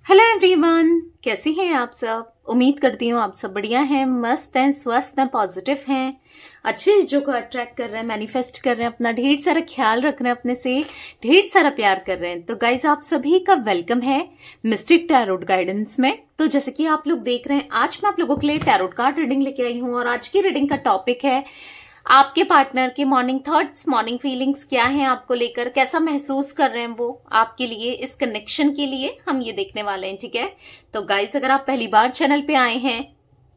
Hello everyone, कैसे हैं आप सब। उम्मीद करती हूँ आप सब बढ़िया हैं, मस्त हैं, स्वस्थ हैं, पॉजिटिव हैं, अच्छी चीजों को अट्रैक्ट कर रहे हैं, मैनिफेस्ट कर रहे हैं, अपना ढेर सारा ख्याल रख रहे हैं, अपने से ढेर सारा प्यार कर रहे हैं। तो गाइज आप सभी का वेलकम है मिस्टिक टैरोट गाइडेंस में। तो जैसे कि आप लोग देख रहे हैं, आज मैं आप लोगों के लिए टैरोट कार्ड रीडिंग लेके आई हूँ और आज की रीडिंग का टॉपिक है आपके पार्टनर के मॉर्निंग थॉट्स, मॉर्निंग फीलिंग्स क्या हैं आपको लेकर, कैसा महसूस कर रहे हैं वो आपके लिए, इस कनेक्शन के लिए हम ये देखने वाले हैं। ठीक है, तो गाइस अगर आप पहली बार चैनल पे आए हैं,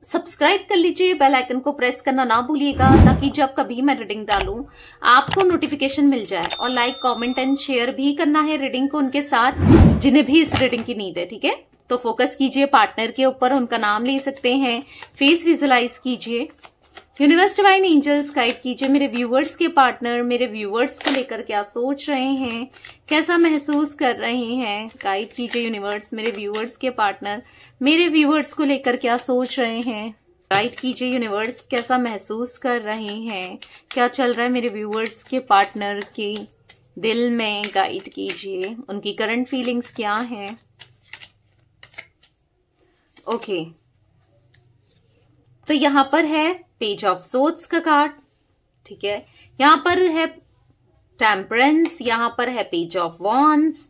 सब्सक्राइब कर लीजिए, बेल आइकन को प्रेस करना ना भूलिएगा ताकि जब कभी मैं रीडिंग डालूं आपको नोटिफिकेशन मिल जाए। और लाइक, कमेंट एंड शेयर भी करना है रीडिंग को उनके साथ जिन्हें भी इस रीडिंग की नीड है। ठीक है, तो फोकस कीजिए पार्टनर के ऊपर, उनका नाम ले सकते हैं, फेस विजुलाइज कीजिए, यूनिवर्स डिवाइन एंजल्स गाइड कीजिए मेरे व्यूवर्स के पार्टनर मेरे व्यूवर्स को लेकर क्या सोच रहे हैं, कैसा महसूस कर रहे हैं। गाइड कीजिए यूनिवर्स मेरे व्यूवर्स के पार्टनर मेरे व्यूवर्स को लेकर क्या सोच रहे हैं। गाइड कीजिए यूनिवर्स कैसा महसूस कर रहे हैं, क्या चल रहा है मेरे व्यूवर्स के पार्टनर के दिल में। गाइड कीजिए उनकी करंट फीलिंग्स क्या हैं। ओके, तो यहां पर है पेज ऑफ सोर्ड्स का कार्ड। ठीक है, यहां पर है टेम्परेंस, यहां पर है पेज ऑफ वॉन्ड्स,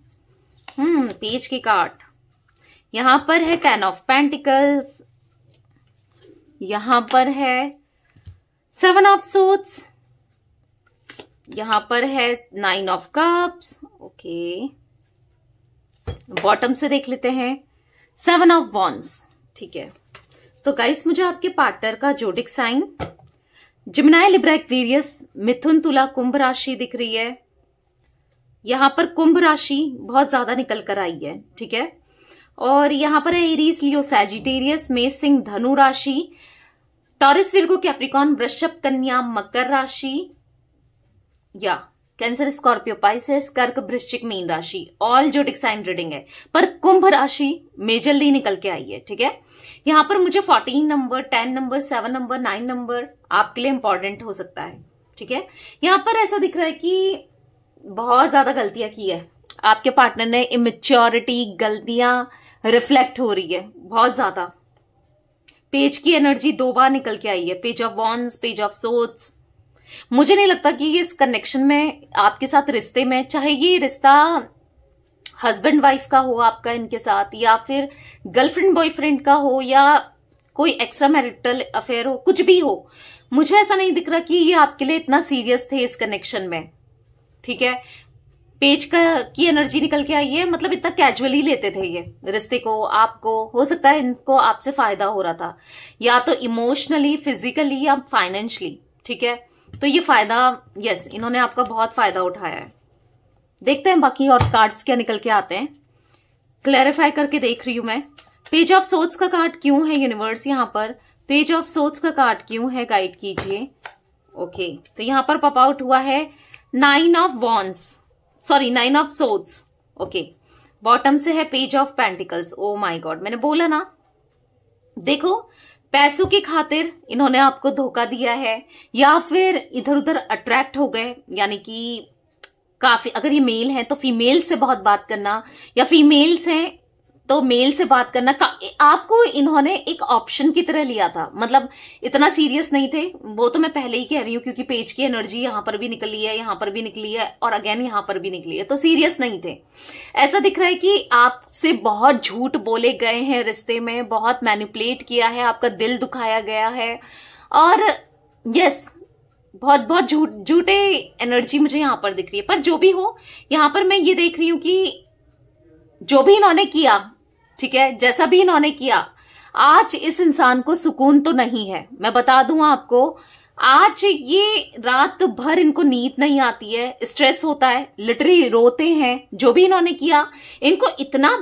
पेज के कार्ड। यहां पर है 10 ऑफ पेंटिकल्स, यहां पर है 7 ऑफ सोर्ड्स, यहां पर है 9 ऑफ कप्स। ओके, बॉटम से देख लेते हैं 7 ऑफ वॉन्ड्स। ठीक है, तो गाइस मुझे आपके पार्टनर का जोडिक साइन जिमिनाई, लिब्रा, एक्वेरियस, मिथुन, तुला, कुंभ राशि दिख रही है। यहां पर कुंभ राशि बहुत ज्यादा निकल कर आई है। ठीक है, और यहां पर है एरीज, लियो, सैजिटेरियस, मेष, सिंह, धनु राशि, टॉरस, विर्गो, कैप्रिकॉर्न, वृषभ, कन्या, मकर राशि, या कैंसर, स्कॉर्पियो, पाइसेस, कर्क, वृश्चिक, मीन राशि। ऑल जोडिक साइन रीडिंग है, पर कुंभ राशि मेजरली निकल के आई है। ठीक है, यहां पर मुझे 14 नंबर, 10 नंबर, 7 नंबर, 9 नंबर आपके लिए इंपॉर्टेंट हो सकता है। ठीक है, यहां पर ऐसा दिख रहा है कि बहुत ज्यादा गलतियां की है आपके पार्टनर ने, इमेच्योरिटी, गलतियां रिफ्लेक्ट हो रही है बहुत ज्यादा। पेज की एनर्जी 2 बार निकल के आई है, page of wands, page of swords. मुझे नहीं लगता कि ये इस कनेक्शन में आपके साथ रिश्ते में, चाहे ये रिश्ता हस्बैंड वाइफ का हो आपका इनके साथ, या फिर गर्लफ्रेंड बॉयफ्रेंड का हो, या कोई एक्स्ट्रा मैरिटल अफेयर हो, कुछ भी हो, मुझे ऐसा नहीं दिख रहा कि ये आपके लिए इतना सीरियस थे इस कनेक्शन में। ठीक है, पेज की एनर्जी निकल के आई है, मतलब इतना कैजुअली लेते थे ये रिश्ते को, आपको हो सकता है इनको आपसे फायदा हो रहा था, या तो इमोशनली, फिजिकली, या फाइनेंशियली। ठीक है, तो ये फायदा, यस, इन्होंने आपका बहुत फायदा उठाया है। देखते हैं बाकी और कार्ड्स क्या निकल के आते हैं, क्लैरिफाई करके देख रही हूं मैं। पेज ऑफ सोर्ड्स का कार्ड क्यों है यूनिवर्स यहां पर, पेज ऑफ सोर्ड्स का कार्ड क्यों है, गाइड कीजिए। ओके, तो यहां पर पॉप आउट हुआ है 9 of wands, sorry 9 of swords. Okay, bottom से है page of pentacles. Oh my God, मैंने बोला ना, देखो पैसों की खातिर इन्होंने आपको धोखा दिया है, या फिर इधर उधर अट्रैक्ट हो गए, यानी कि काफी, अगर ये मेल है तो फीमेल से बहुत बात करना, या फीमेल्स हैं तो मेल से बात करना, आपको इन्होंने एक ऑप्शन की तरह लिया था, मतलब इतना सीरियस नहीं थे वो, तो मैं पहले ही कह रही हूँ क्योंकि पेज की एनर्जी यहां पर भी निकली है, यहां पर भी निकली है, और अगेन यहां पर भी निकली है, तो सीरियस नहीं थे। ऐसा दिख रहा है कि आपसे बहुत झूठ बोले गए हैं रिश्ते में, बहुत मैनिपुलेट किया है, आपका दिल दुखाया गया है, और यस, बहुत बहुत झूठे एनर्जी मुझे यहां पर दिख रही है। पर जो भी हो, यहां पर मैं ये देख रही हूं कि जो भी इन्होंने किया, ठीक है, जैसा भी इन्होंने किया, आज इस इंसान को सुकून तो नहीं है। मैं बता दूं आपको, आज ये रात भर इनको नींद नहीं आती है, स्ट्रेस होता है, लिटरली रोते हैं। जो भी इन्होंने किया, इनको इतना,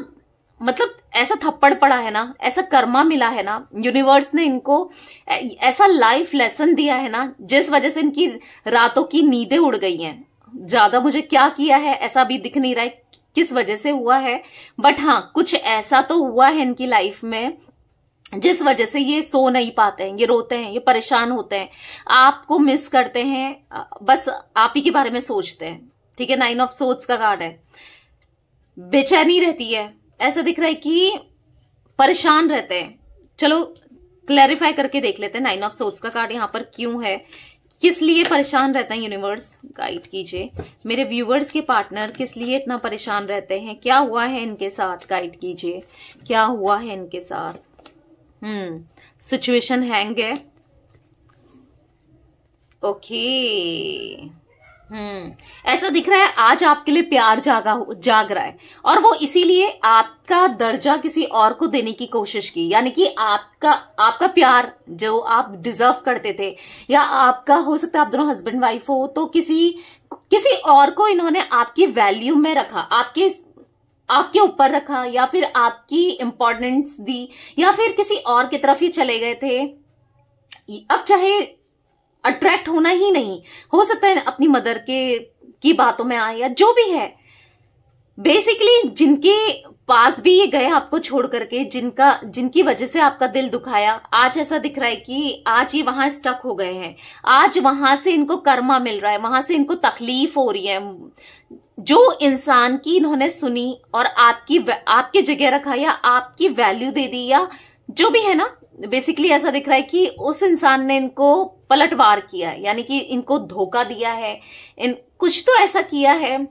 मतलब ऐसा थप्पड़ पड़ा है ना, ऐसा कर्मा मिला है ना, यूनिवर्स ने इनको ऐसा लाइफ लेसन दिया है ना, जिस वजह से इनकी रातों की नींदें उड़ गई हैं। ज्यादा मुझे क्या किया है ऐसा भी दिख नहीं रहा है, किस वजह से हुआ है, बट हाँ कुछ ऐसा तो हुआ है इनकी लाइफ में जिस वजह से ये सो नहीं पाते हैं, ये रोते हैं, ये परेशान होते हैं, आपको मिस करते हैं, बस आप ही के बारे में सोचते हैं। ठीक है, 9 ऑफ सोर्ड्स का कार्ड है, बेचैनी रहती है, ऐसा दिख रहा है कि परेशान रहते हैं। चलो क्लैरिफाई करके देख लेते हैं। 9 ऑफ सोर्ड्स का कार्ड यहाँ पर क्यों है, किस लिए परेशान रहते हैं, यूनिवर्स गाइड कीजिए। मेरे व्यूवर्स के पार्टनर किस लिए इतना परेशान रहते हैं, क्या हुआ है इनके साथ, गाइड कीजिए क्या हुआ है इनके साथ। सिचुएशन हैंग है। ओके ऐसा दिख रहा है आज आपके लिए प्यार जाग रहा है, और वो इसीलिए आपका दर्जा किसी और को देने की कोशिश की, यानी कि आपका प्यार जो आप डिजर्व करते थे, या आपका हो सकता है आप दोनों हस्बैंड वाइफ हो, तो किसी और को इन्होंने आपकी वैल्यू में रखा, आपके ऊपर रखा, या फिर आपकी इंपॉर्टेंस दी, या फिर किसी और की तरफ ही चले गए थे। अब चाहे अट्रैक्ट होना ही नहीं, हो सकता है अपनी मदर की बातों में आए, या जो भी है, बेसिकली जिनके पास भी ये गए आपको छोड़ करके, जिनकी वजह से आपका दिल दुखाया, आज ऐसा दिख रहा है कि आज ये वहां स्टक हो गए हैं। आज वहां से इनको कर्मा मिल रहा है, वहां से इनको तकलीफ हो रही है। जो इंसान की इन्होंने सुनी और आपकी जगह रखा, या आपकी वैल्यू दे दी, या जो भी है ना, बेसिकली ऐसा दिख रहा है कि उस इंसान ने इनको पलटवार किया है, यानी कि इनको धोखा दिया है, कुछ तो ऐसा किया है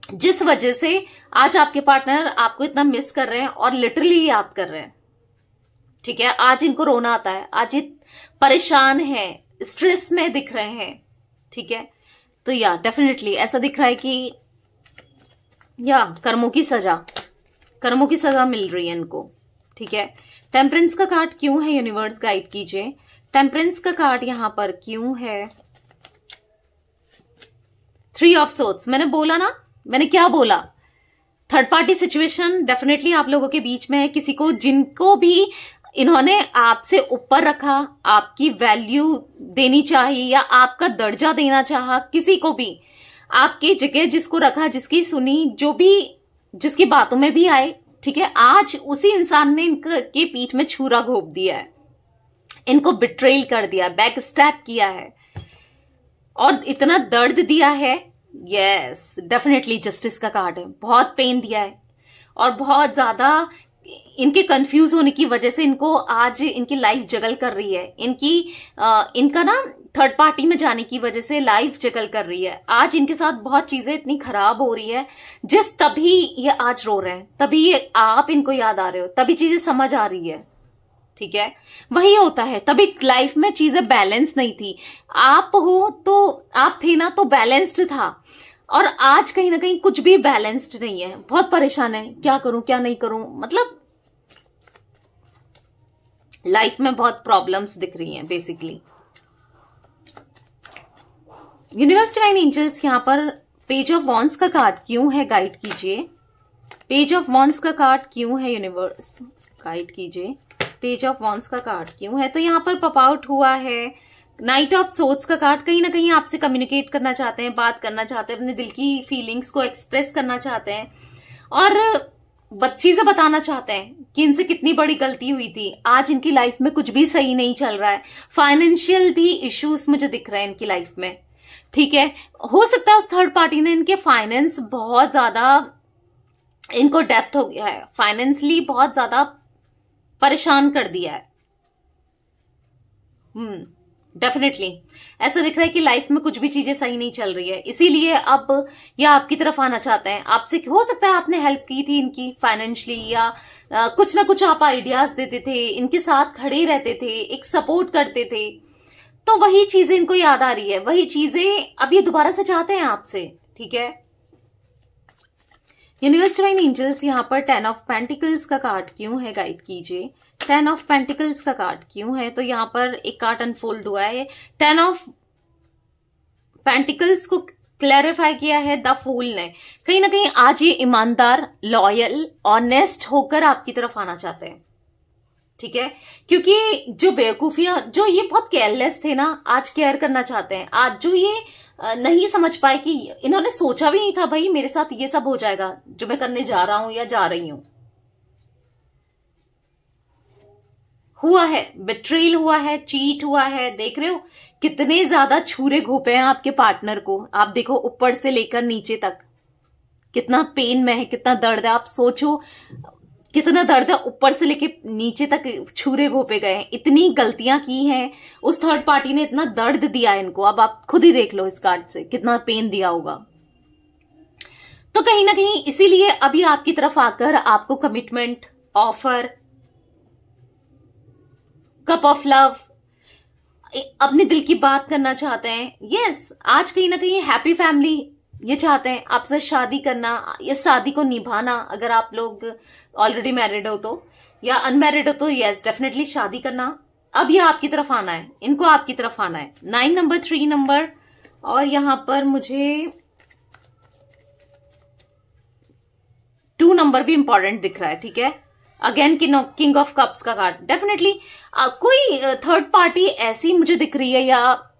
जिस वजह से आज आपके पार्टनर आपको इतना मिस कर रहे हैं और लिटरली याद कर रहे हैं। ठीक है, आज इनको रोना आता है, आज ये परेशान है, स्ट्रेस में दिख रहे हैं। ठीक है, तो या डेफिनेटली ऐसा दिख रहा है कि या कर्मों की सजा मिल रही है इनको। ठीक है, टेम्परेंस का कार्ड क्यों है, यूनिवर्स गाइड कीजिए। टेम्परेंस का कार्ड यहां पर क्यों है। 3 ऑफ सोर्ड्स, मैंने बोला ना, मैंने क्या बोला, थर्ड पार्टी सिचुएशन डेफिनेटली आप लोगों के बीच में है। किसी को, जिनको भी इन्होंने आपसे ऊपर रखा, आपकी वैल्यू देनी चाहिए, या आपका दर्जा देना चाहा, किसी को भी आपकी जगह जिसको रखा, जिसकी सुनी, जो भी जिसकी बातों में भी आए। ठीक है, आज उसी इंसान ने इनके पीठ में छुरा घोंप दिया है, इनको बिट्रेल कर दिया, बैक स्टैप किया है, और इतना दर्द दिया है। यस, डेफिनेटली जस्टिस का कार्ड है। बहुत पेन दिया है, और बहुत ज्यादा इनके कंफ्यूज होने की वजह से इनको आज इनकी लाइफ जगल कर रही है। इनका ना थर्ड पार्टी में जाने की वजह से लाइफ जगल कर रही है। आज इनके साथ बहुत चीजें इतनी खराब हो रही है, तभी ये आज रो रहे हैं, तभी ये आप इनको याद आ रहे हो, तभी चीजें समझ आ रही है। ठीक है, वही होता है, तभी लाइफ में चीजें बैलेंस नहीं थी। आप थे ना, तो बैलेंस्ड था, और आज कहीं ना कहीं कुछ भी बैलेंस्ड नहीं है। बहुत परेशान है, क्या करूं क्या नहीं करूं, मतलब लाइफ में बहुत प्रॉब्लम्स दिख रही हैं बेसिकली। यूनिवर्स डिवाइन एंजल्स यहां पर पेज ऑफ वॉन्ड्स का कार्ड क्यों है, गाइड कीजिए। पेज ऑफ वॉन्ड्स का कार्ड क्यों है, यूनिवर्स गाइड कीजिए। पेज ऑफ वॉन्ड्स का कार्ड क्यों है, तो यहां पर पॉप आउट हुआ है नाइट ऑफ सोर्ड्स का कार्ड। कहीं ना कहीं आपसे कम्युनिकेट करना चाहते हैं, बात करना चाहते हैं, अपने दिल की फीलिंग्स को एक्सप्रेस करना चाहते हैं, और बच्ची से बताना चाहते हैं कि इनसे कितनी बड़ी गलती हुई थी। आज इनकी लाइफ में कुछ भी सही नहीं चल रहा है, फाइनेंशियल भी इश्यूज मुझे दिख रहे हैं इनकी लाइफ में। ठीक है, हो सकता है उस थर्ड पार्टी ने इनके फाइनेंस बहुत ज्यादा, इनको डेप्थ हो गया है, फाइनेंशियली बहुत ज्यादा परेशान कर दिया है। डेफिनेटली ऐसा दिख रहा है कि लाइफ में कुछ भी चीजें सही नहीं चल रही है, इसीलिए अब ये आपकी तरफ आना चाहते हैं। आपसे हो सकता है आपने हेल्प की थी इनकी फाइनेंशियली, या कुछ ना कुछ आप आइडियाज देते थे, इनके साथ खड़े रहते थे, एक सपोर्ट करते थे, तो वही चीजें इनको याद आ रही है, वही चीजें अब ये दोबारा से चाहते हैं आपसे। ठीक है, यूनिवर्स डिवाइन एंजल्स यहां पर 10 ऑफ पेंटिकल्स का कार्ड क्यों है, गाइड कीजिए। 10 ऑफ पेंटिकल्स का कार्ड क्यों है, तो यहां पर एक कार्ड अनफोल्ड हुआ है, 10 ऑफ पेंटिकल्स को क्लैरिफाई किया है द फूल ने। कहीं ना कहीं आज ये ईमानदार, लॉयल, ऑनेस्ट होकर आपकी तरफ आना चाहते हैं। ठीक है, क्योंकि जो बेवकूफियां, जो ये बहुत केयरलेस थे ना, आज केयर करना चाहते हैं। आज जो ये नहीं समझ पाए कि इन्होंने सोचा भी नहीं था भाई मेरे साथ ये सब हो जाएगा जो मैं करने जा रहा हूं या जा रही हूं। हुआ है, बिट्रेल हुआ है, चीट हुआ है। देख रहे हो कितने ज्यादा छुरे घोपे हैं आपके पार्टनर को। आप देखो ऊपर से लेकर नीचे तक कितना पेन में है, कितना दर्द है, आप सोचो कितना दर्द है, ऊपर से लेके नीचे तक छुरे घोपे गए हैं, इतनी गलतियां की हैं उस थर्ड पार्टी ने, इतना दर्द दिया है इनको। अब आप खुद ही देख लो इस कार्ड से कितना पेन दिया होगा। तो कहीं ना कहीं इसीलिए अभी आपकी तरफ आकर आपको commitment, offer, cup of love, अपने दिल की बात करना चाहते हैं। यस, आज कहीं ना कहीं हैप्पी फैमिली ये चाहते हैं, आपसे शादी करना, इस शादी को निभाना। अगर आप लोग ऑलरेडी मैरिड हो तो, या अनमैरिड हो तो यस डेफिनेटली शादी करना। अब ये आपकी तरफ आना है, इनको आपकी तरफ आना है। 9 नंबर, 3 नंबर, और यहां पर मुझे 2 नंबर भी इंपॉर्टेंट दिख रहा है। ठीक है, अगेन किंग ऑफ कप्स का कार्ड। डेफिनेटली कोई थर्ड पार्टी ऐसी मुझे दिख रही है, या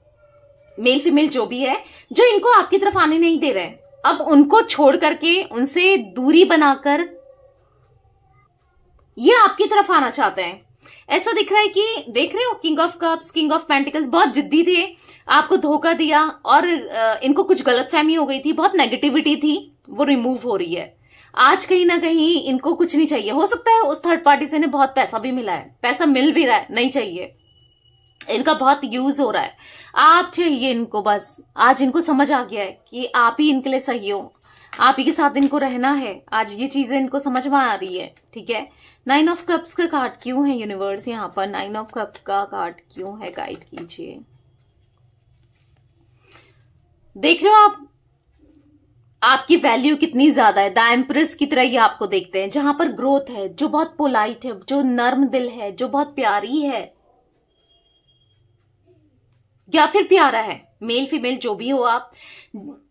मेल फीमेल जो भी है, जो इनको आपकी तरफ आने नहीं दे रहे। अब उनको छोड़ करके, उनसे दूरी बनाकर ये आपकी तरफ आना चाहते हैं। ऐसा दिख रहा है कि देख रहे हो, king of cups, king of pentacles, बहुत जिद्दी थे, आपको धोखा दिया और इनको कुछ गलतफहमी हो गई थी, बहुत नेगेटिविटी थी, वो रिमूव हो रही है। आज कहीं ना कहीं इनको कुछ नहीं चाहिए। हो सकता है उस थर्ड पार्टी से इन्हें बहुत पैसा भी मिला है, पैसा मिल भी रहा है, नहीं चाहिए, इनका बहुत यूज हो रहा है, आप चाहिए इनको। बस आज इनको समझ आ गया है कि आप ही इनके लिए सही हो, आप ही के साथ इनको रहना है। आज ये चीजें इनको समझ में आ रही है। ठीक है, 9 ऑफ कप्स का कार्ड क्यों है यूनिवर्स यहाँ पर? 9 ऑफ कप का कार्ड क्यों है? गाइड कीजिए। देख रहे हो आप, आपकी वैल्यू कितनी ज्यादा है। द एम्प्रेस की तरह ये आपको देखते हैं, जहां पर ग्रोथ है, जो बहुत पोलाइट है, जो नर्म दिल है, जो बहुत प्यारी है, या फिर प्यारा है, मेल फीमेल जो भी हो आप,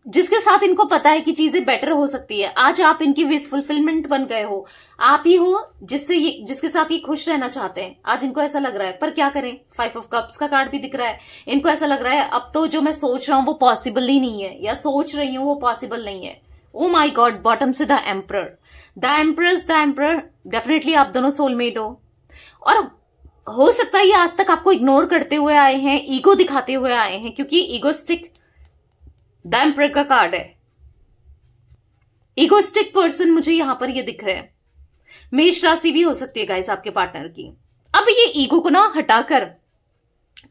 जिसके साथ इनको पता है कि चीजें बेटर हो सकती है। आज आप इनकी विश फुलफिलमेंट बन गए हो, आप ही हो जिसके साथ ये खुश रहना चाहते हैं। आज इनको ऐसा लग रहा है, पर क्या करें, 5 ऑफ कप्स का कार्ड भी दिख रहा है। इनको ऐसा लग रहा है अब तो जो मैं सोच रहा हूं वो पॉसिबल ही नहीं है, या सोच रही हूं वो पॉसिबल नहीं है। ओ माई गॉड, बॉटम से the emperor, the empress, the emperor. Definitely आप दोनों सोलमेट हो, और हो सकता है ये आज तक आपको इग्नोर करते हुए आए हैं, ईगो दिखाते हुए आए हैं, क्योंकि ईगोस्टिक द एम्परर का कार्ड है। ईगोस्टिक पर्सन मुझे यहां पर ये दिख रहे हैं। मेष राशि भी हो सकती है गाइस आपके पार्टनर की। अब ये ईगो को ना हटाकर,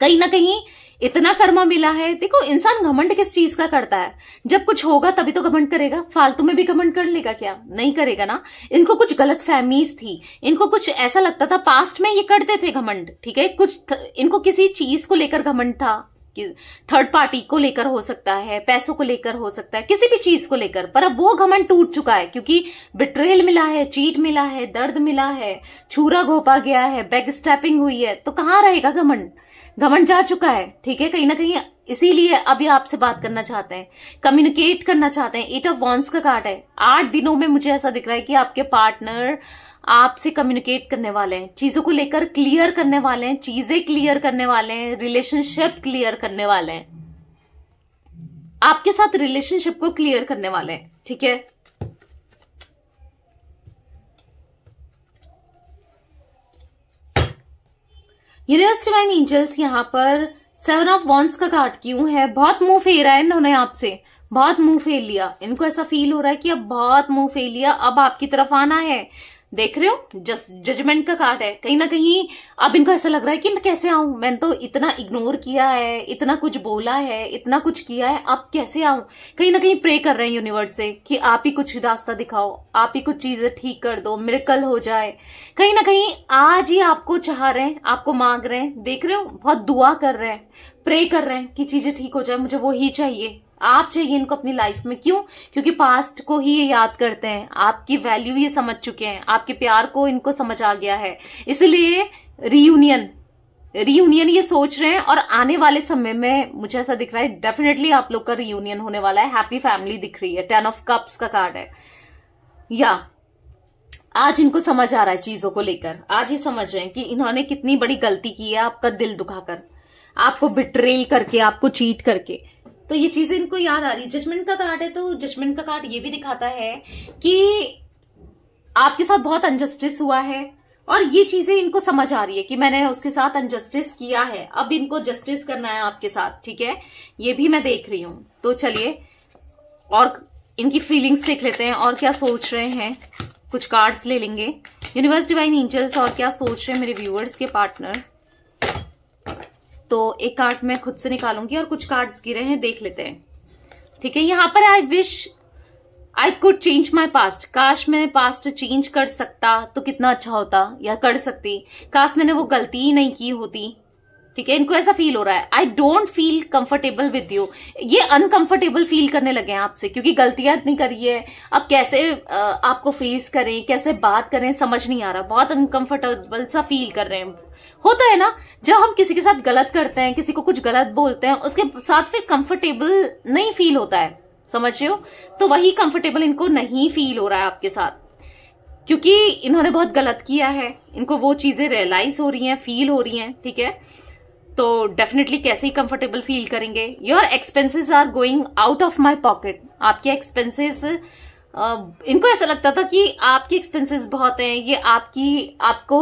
कहीं ना कहीं इतना कर्मा मिला है। देखो, इंसान घमंड किस चीज का करता है? जब कुछ होगा तभी तो घमंड करेगा, फालतू में भी घमंड कर लेगा क्या? नहीं करेगा ना। इनको कुछ गलत फहमीज थी, इनको कुछ ऐसा लगता था, पास्ट में ये करते थे घमंड। ठीक है, कुछ इनको किसी चीज को लेकर घमंड था, कि थर्ड पार्टी को लेकर हो सकता है, पैसों को लेकर हो सकता है, किसी भी चीज को लेकर। पर अब वो घमंड टूट चुका है, क्योंकि बिट्रेल मिला है, चीट मिला है, दर्द मिला है, छुरा घोपा गया है, बैक स्टेपिंग हुई है, तो कहां रहेगा घमंड? घमंड जा चुका है। ठीक है, कहीं ना कहीं इसीलिए अभी आपसे बात करना चाहते हैं, कम्युनिकेट करना चाहते हैं। 8 ऑफ वॉन्ड्स का कार्ड है। 8 दिनों में मुझे ऐसा दिख रहा है कि आपके पार्टनर आपसे कम्युनिकेट करने वाले हैं, चीजों को लेकर क्लियर करने वाले हैं, चीजें क्लियर करने वाले हैं, रिलेशनशिप क्लियर करने वाले हैं, आपके साथ रिलेशनशिप को क्लियर करने वाले हैं। ठीक है, यूनिवर्स डिवाइन एंजल्स यहाँ पर 7 ऑफ वॉन्ड्स का कार्ड क्यों है? बहुत मुंह फेरा है इन्होंने आपसे, बहुत मुंह फेर लिया। इनको ऐसा फील हो रहा है कि अब बहुत मुंह फेर लिया, अब आपकी तरफ आना है। देख रहे हो, जजमेंट का कार्ड है। कहीं ना कहीं अब इनको ऐसा लग रहा है कि मैं कैसे आऊं, मैंने तो इतना इग्नोर किया है, इतना कुछ बोला है, इतना कुछ किया है, अब कैसे आऊं? कहीं ना कहीं प्रे कर रहे हैं यूनिवर्स से कि आप ही कुछ रास्ता दिखाओ, आप ही कुछ चीजें ठीक कर दो, मिरेकल हो जाए। कहीं ना कहीं आज ही आपको चाह रहे हैं, आपको मांग रहे हैं। देख रहे हो, बहुत दुआ कर रहे हैं, प्रे कर रहे हैं कि चीजें ठीक हो जाए, मुझे वो ही चाहिए, आप चाहिए इनको अपनी लाइफ में। क्यों? क्योंकि पास्ट को ही ये याद करते हैं, आपकी वैल्यू ये समझ चुके हैं, आपके प्यार को इनको समझ आ गया है, इसलिए रियूनियन ये सोच रहे हैं। और आने वाले समय में मुझे ऐसा दिख रहा है डेफिनेटली आप लोग का रियूनियन होने वाला है। हैप्पी फैमिली दिख रही है। 10 ऑफ कप्स का कार्ड है। या आज इनको समझ आ रहा है चीजों को लेकर, आज ये समझ रहे हैं कि इन्होंने कितनी बड़ी गलती की है, आपका दिल दुखाकर, आपको बिट्रेल करके, आपको चीट करके। तो ये चीजें इनको याद आ रही है। जजमेंट का कार्ड है, तो जजमेंट का कार्ड ये भी दिखाता है कि आपके साथ बहुत अनजस्टिस हुआ है, और ये चीजें इनको समझ आ रही है कि मैंने उसके साथ अनजस्टिस किया है, अब इनको जस्टिस करना है आपके साथ। ठीक है, ये भी मैं देख रही हूं। तो चलिए और इनकी फीलिंग्स देख लेते हैं और क्या सोच रहे हैं। कुछ कार्ड्स ले लेंगे। यूनिवर्स, डिवाइन एंजल्स, और क्या सोच रहे हैं मेरे व्यूअर्स के पार्टनर। तो एक कार्ड मैं खुद से निकालूंगी और कुछ कार्ड्स गिरे हैं, देख लेते हैं। ठीक है, यहां पर I wish I could change my past. काश मैंने पास्ट चेंज कर सकता तो कितना अच्छा होता, या कर सकती। काश मैंने वो गलती ही नहीं की होती। ठीक है, इनको ऐसा फील हो रहा है। I don't feel comfortable with you. ये अनकंफर्टेबल फील करने लगे हैं आपसे, क्योंकि गलतियां इतनी करी है। अब कैसे आपको फेस करें, कैसे बात करें, समझ नहीं आ रहा। बहुत अनकंफर्टेबल सा फील कर रहे हैं। होता है ना, जब हम किसी के साथ गलत करते हैं, किसी को कुछ गलत बोलते हैं, उसके साथ फिर कंफर्टेबल नहीं फील होता है, समझ रहे हो। तो वही कंफर्टेबल इनको नहीं फील हो रहा है आपके साथ, क्योंकि इन्होंने बहुत गलत किया है। इनको वो चीजें रियलाइज हो रही हैं, फील हो रही हैं। ठीक है, तो डेफिनेटली कैसे ही कंफर्टेबल फील करेंगे। Your expenses are going out of my pocket. आपके एक्सपेंसेस, इनको ऐसा लगता था कि आपके एक्सपेंसेस बहुत हैं, ये आपको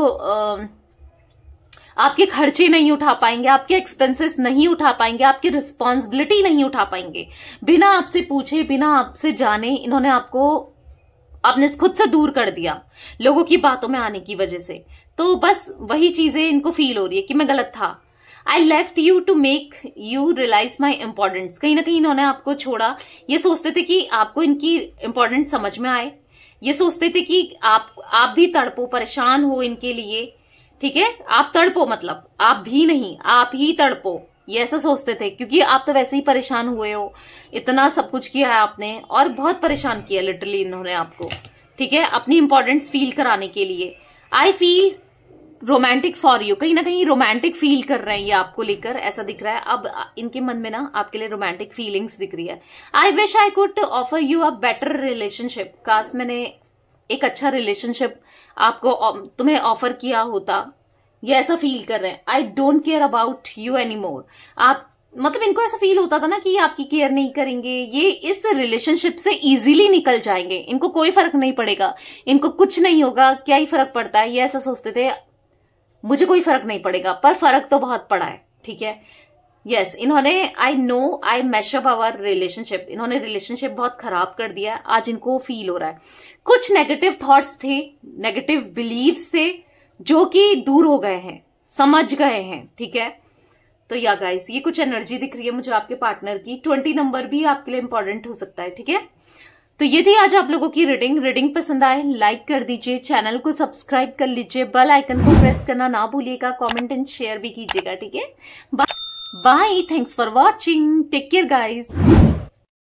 आपके खर्चे नहीं उठा पाएंगे, आपके एक्सपेंसेस नहीं उठा पाएंगे, आपकी रिस्पॉन्सिबिलिटी नहीं उठा पाएंगे। बिना आपसे पूछे, बिना आपसे जाने इन्होंने आपने खुद से दूर कर दिया लोगों की बातों में आने की वजह से। तो बस वही चीजें इनको फील हो रही है कि मैं गलत था। I left you to make you realise my importance. कहीं ना कहीं इन्होंने आपको छोड़ा। ये सोचते थे कि आपको इनकी इम्पोर्टेंस समझ में आए। ये सोचते थे कि आप भी तड़पो, परेशान हो इनके लिए। ठीक है, आप तड़पो, मतलब आप भी नहीं, आप ही तड़पो, ये ऐसा सोचते थे, क्योंकि आप तो वैसे ही परेशान हुए हो। इतना सब कुछ किया है आपने, और बहुत परेशान किया लिटरली इन्होंने आपको। ठीक है, अपनी इंपॉर्टेंस फील कराने के लिए। I feel romantic for you. कहीं ना कहीं रोमांटिक फील कर रहे हैं ये आपको लेकर, ऐसा दिख रहा है। अब इनके मन में ना आपके लिए रोमांटिक फीलिंग्स दिख रही है। I wish I could offer you a better relationship. काश मैंने एक अच्छा रिलेशनशिप तुम्हें ऑफर किया होता, ये ऐसा फील कर रहे हैं। I don't care about you any more. आप मतलब इनको ऐसा फील होता था ना कि ये आपकी केयर नहीं करेंगे, ये इस रिलेशनशिप से इजीली निकल जाएंगे, इनको कोई फर्क नहीं पड़ेगा, इनको कुछ नहीं होगा, क्या ही फर्क पड़ता है। ये ऐसा सोचते थे, मुझे कोई फर्क नहीं पड़ेगा, पर फर्क तो बहुत पड़ा है। ठीक है, यस, इन्होंने I know I mash up our relationship, इन्होंने रिलेशनशिप बहुत खराब कर दिया। आज इनको फील हो रहा है। कुछ नेगेटिव थॉट्स थे, नेगेटिव बिलीव्स थे, जो कि दूर हो गए हैं, समझ गए हैं। ठीक है, तो या गाइस, ये कुछ एनर्जी दिख रही है मुझे आपके पार्टनर की। 20 नंबर भी आपके लिए इंपॉर्टेंट हो सकता है। ठीक है, तो ये थी आज आप लोगों की रीडिंग पसंद आए लाइक कर दीजिए, चैनल को सब्सक्राइब कर लीजिए, बेल आइकन को प्रेस करना ना भूलिएगा, कमेंट एंड शेयर भी कीजिएगा। ठीक है, bye, thanks for watching, take care guys.